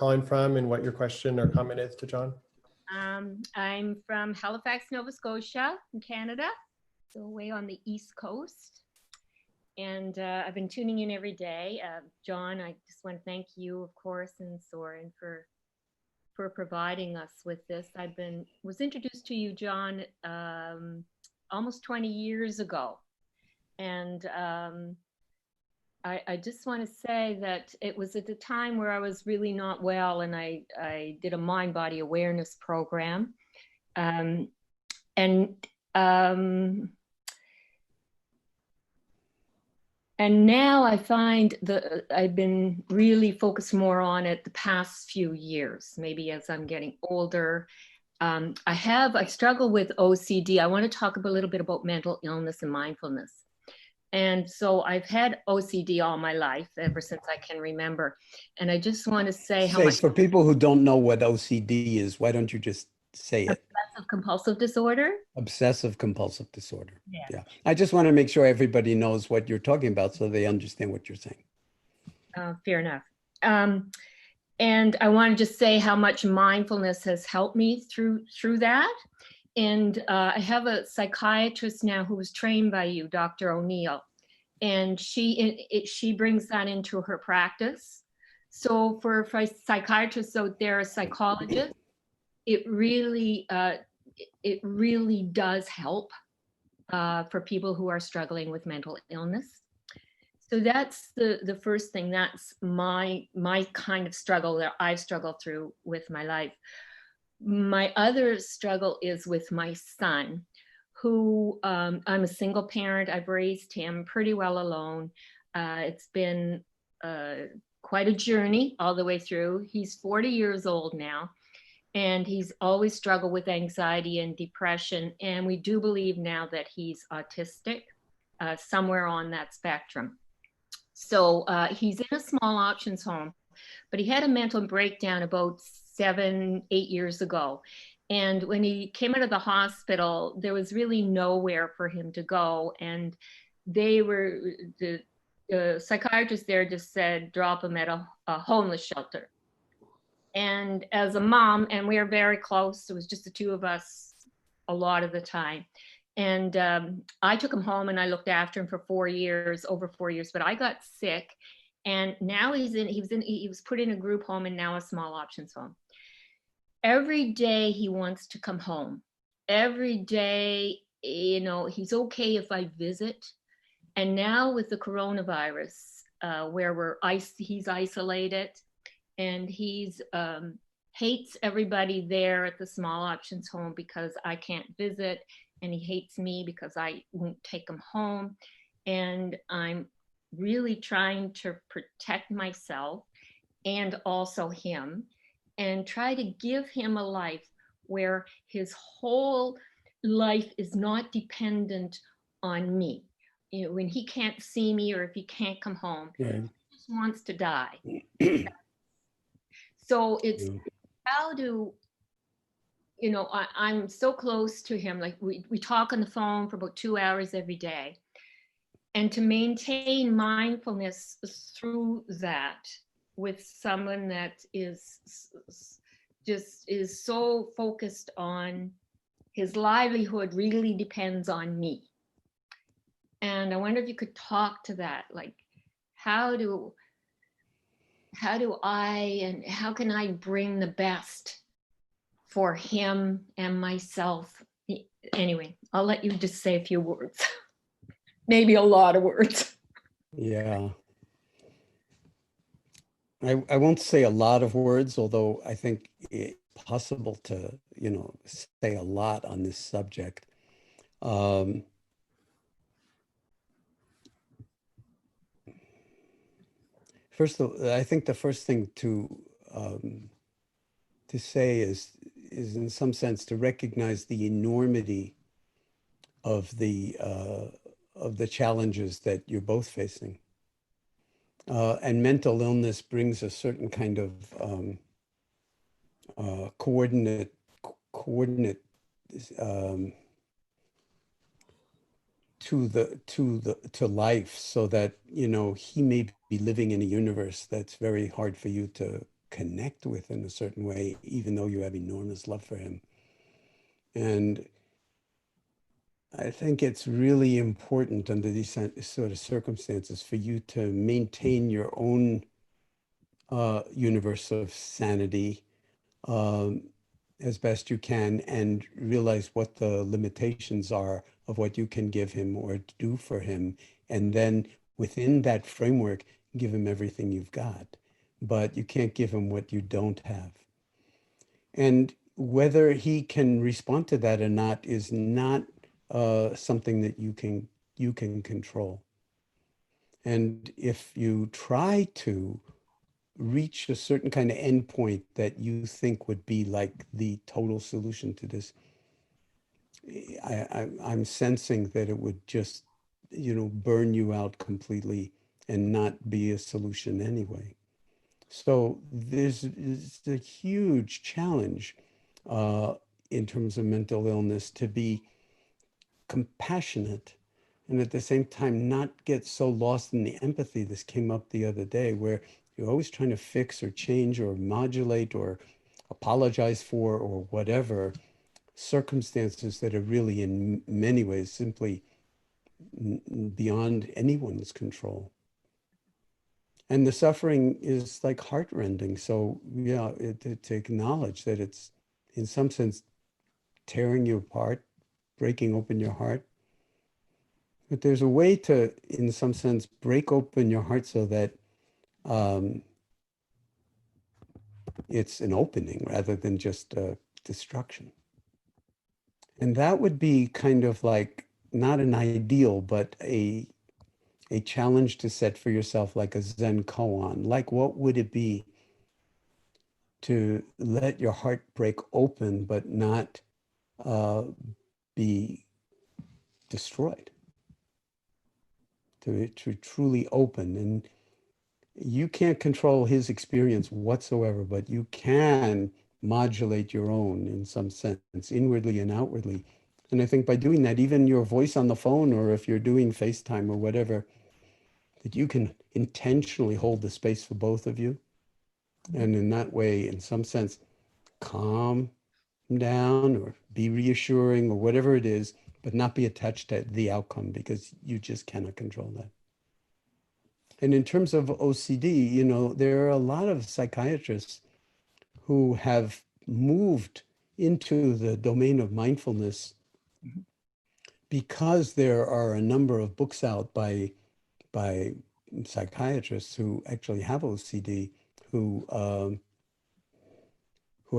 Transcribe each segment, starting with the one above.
calling from and what your question or comment is to Jon. I'm from Halifax, Nova Scotia in Canada, so way on the East Coast. And I've been tuning in every day. Jon, I just want to thank you, of course, and Soren for providing us with this. Was introduced to you, Jon, almost 20 years ago. And I just want to say that it was at the time where I was really not well, and I did a mind-body awareness program. And now I find that I've been really focused more on it the past few years, maybe as I'm getting older. I struggle with OCD. I want to talk a little bit about mental illness and mindfulness. And so I've had OCD all my life, ever since I can remember. And I just want to say how much— For people who don't know what OCD is, why don't you just say it? Obsessive compulsive disorder. Obsessive compulsive disorder. Yeah. I just want to make sure everybody knows what you're talking about so they understand what you're saying. Fair enough. And I want to just say how much mindfulness has helped me through that. And I have a psychiatrist now who was trained by you, Dr. O'Neill, and she brings that into her practice. So for psychiatrists out there, a psychologist, it really does help for people who are struggling with mental illness. So that's the first thing. That's my kind of struggle that I've struggled through with my life. My other struggle is with my son, who I'm a single parent. I've raised him pretty well alone. It's been quite a journey all the way through. He's 40 years old now, and he's always struggled with anxiety and depression. And we do believe now that he's autistic, somewhere on that spectrum. So he's in a small options home, but he had a mental breakdown about 7-8 years ago. And when he came out of the hospital, there was really nowhere for him to go. And the psychiatrist there just said, drop him at a homeless shelter. And as a mom, and we are very close, it was just the two of us a lot of the time. And I took him home and I looked after him for over 4 years, but I got sick. And now he was put in a group home and now a small options home. Every day he wants to come home. Every day, he's okay if I visit. And now with the coronavirus, where he's isolated, and he's hates everybody there at the small options home because I can't visit, and he hates me because I won't take him home. And I'm really trying to protect myself and also him, and try to give him a life where his whole life is not dependent on me. When he can't see me or if he can't come home, he just wants to die. So it's how do, I'm so close to him. Like we talk on the phone for about 2 hours every day. And to maintain mindfulness through that with someone that is so focused on his livelihood really depends on me. And I wonder if you could talk to that, like how can I bring the best for him and myself? Anyway, I'll let you just say a few words. Maybe a lot of words. Yeah. I won't say a lot of words, although I think it's possible to, say a lot on this subject. First of all, I think the first thing to say is in some sense to recognize the enormity of the challenges that you're both facing. And mental illness brings a certain kind of coordinate to life, so that he may be living in a universe that's very hard for you to connect with in a certain way, even though you have enormous love for him. And I think it's really important under these sort of circumstances for you to maintain your own universe of sanity as best you can, and realize what the limitations are of what you can give him or do for him. And then within that framework, give him everything you've got. But you can't give him what you don't have. And whether he can respond to that or not is not something that you can control. And if you try to reach a certain kind of endpoint that you think would be like the total solution to this, I'm sensing that it would just, burn you out completely and not be a solution anyway. So there's a huge challenge in terms of mental illness to be compassionate and at the same time not get so lost in the empathy. This came up the other day, where you're always trying to fix or change or modulate or apologize for or whatever circumstances that are really in many ways simply beyond anyone's control. And the suffering is like heartrending. So yeah, to acknowledge that it's in some sense tearing you apart, breaking open your heart. But there's a way to, in some sense, break open your heart so that it's an opening rather than just a destruction. And that would be kind of like not an ideal, but a challenge to set for yourself, like a Zen koan. Like, what would it be to let your heart break open, but not be destroyed? To truly open. And you can't control his experience whatsoever, but you can modulate your own in some sense, inwardly and outwardly. And I think by doing that, even your voice on the phone, or if you're doing FaceTime or whatever, that you can intentionally hold the space for both of you. And in that way, in some sense, calm down or be reassuring or whatever it is, but not be attached to the outcome, because you just cannot control that. And in terms of OCD, there are a lot of psychiatrists who have moved into the domain of mindfulness because there are a number of books out by psychiatrists who actually have OCD, who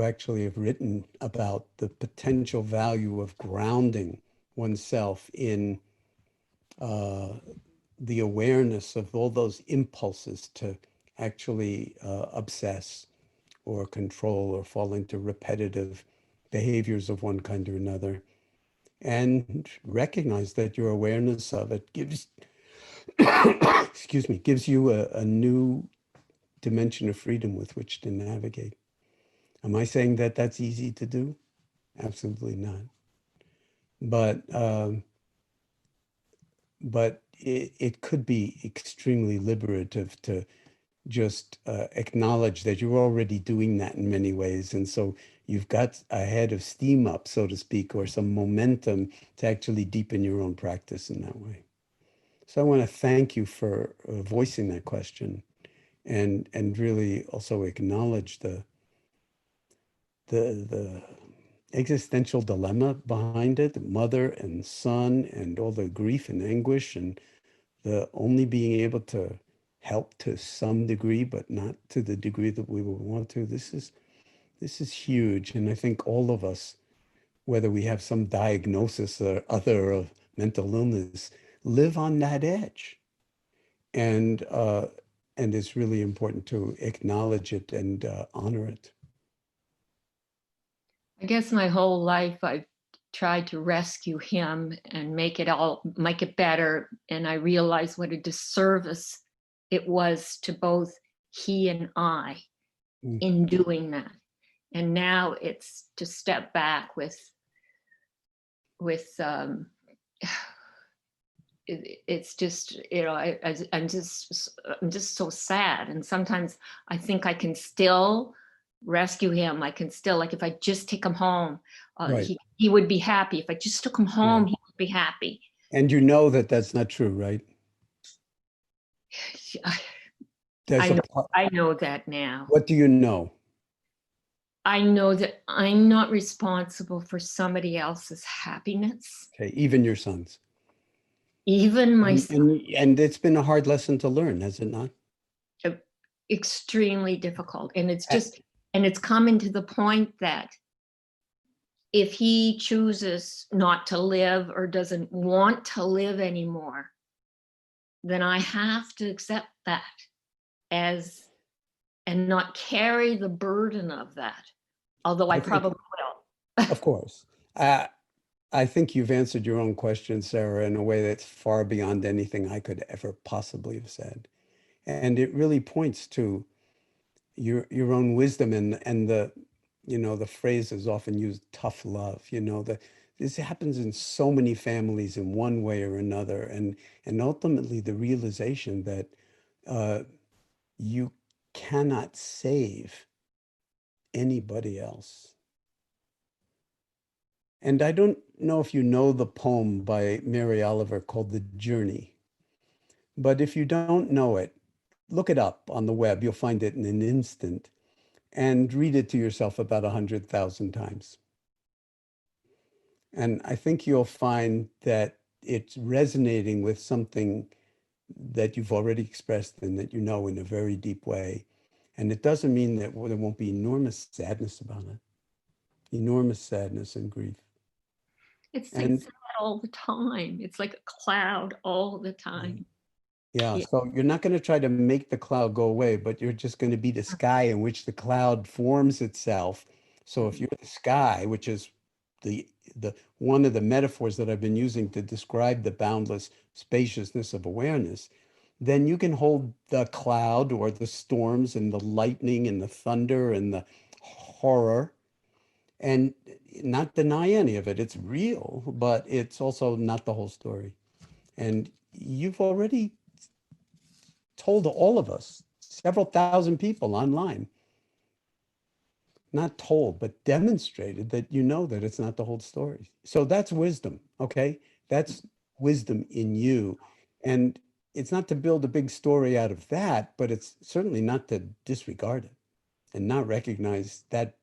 actually have written about the potential value of grounding oneself in the awareness of all those impulses to actually obsess or control or fall into repetitive behaviors of one kind or another, and recognize that your awareness of it gives gives you a new dimension of freedom with which to navigate. Am I saying that that's easy to do? Absolutely not. But it could be extremely liberative to just acknowledge that you're already doing that in many ways. And so you've got a head of steam up, so to speak, or some momentum to actually deepen your own practice in that way. So I want to thank you for voicing that question, and really also acknowledge the existential dilemma behind it, mother and son, and all the grief and anguish, and the only being able to help to some degree, but not to the degree that we would want to. This is huge. And I think all of us, whether we have some diagnosis or other of mental illness, live on that edge. And it's really important to acknowledge it and honor it. I guess my whole life I've tried to rescue him and make it better. And I realized what a disservice it was to both he and I in doing that. And now it's to step back with it's just, I'm just so sad. And sometimes I think I can still rescue him. I can still, like, if I just take him home, Right. he would be happy. If I just took him home, he would be happy. And you know that that's not true, right? There's a part- I know that now. What do you know? I know that I'm not responsible for somebody else's happiness, Okay, even your sons. even my And it's been a hard lesson to learn, has it not? extremely difficult. And it's just, and it's coming to the point that if he chooses not to live or doesn't want to live anymore, then I have to accept that as, and not carry the burden of that. Although I probably will. Of course. I think you've answered your own question, Sarah, in a way that's far beyond anything I could ever possibly have said. And it really points to your own wisdom and the, the phrase is often used, tough love, this happens in so many families in one way or another. And ultimately the realization that you cannot save anybody else. And I don't know if you know the poem by Mary Oliver called The Journey, but if you don't know it, look it up on the web. You'll find it in an instant and read it to yourself about 100,000 times. And I think you'll find that it's resonating with something that you've already expressed and that you know in a very deep way. And it doesn't mean that there won't be enormous sadness about it, enormous sadness and grief. It's And sad all the time. It's like a cloud all the time. yeah, Yeah. so you're not going to try to make the cloud go away, but you're just going to be the sky in which the cloud forms itself. So if you're the sky, which is the one of the metaphors that I've been using to describe the boundless spaciousness of awareness, then you can hold the cloud or the storms and the lightning and the thunder and the horror and not deny any of it. It's real, but it's also not the whole story. And you've already told all of us, several thousand people online, not told, but demonstrated that you know that it's not the whole story. So that's wisdom, okay? That's wisdom in you. And it's not to build a big story out of that, but it's certainly not to disregard it and not recognize that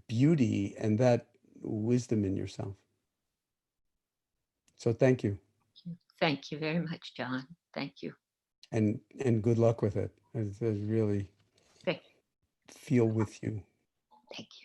beauty and that wisdom in yourself. So thank you. Thank you very much, Jon. Thank you. And good luck with it. I really Thank feel with you. you.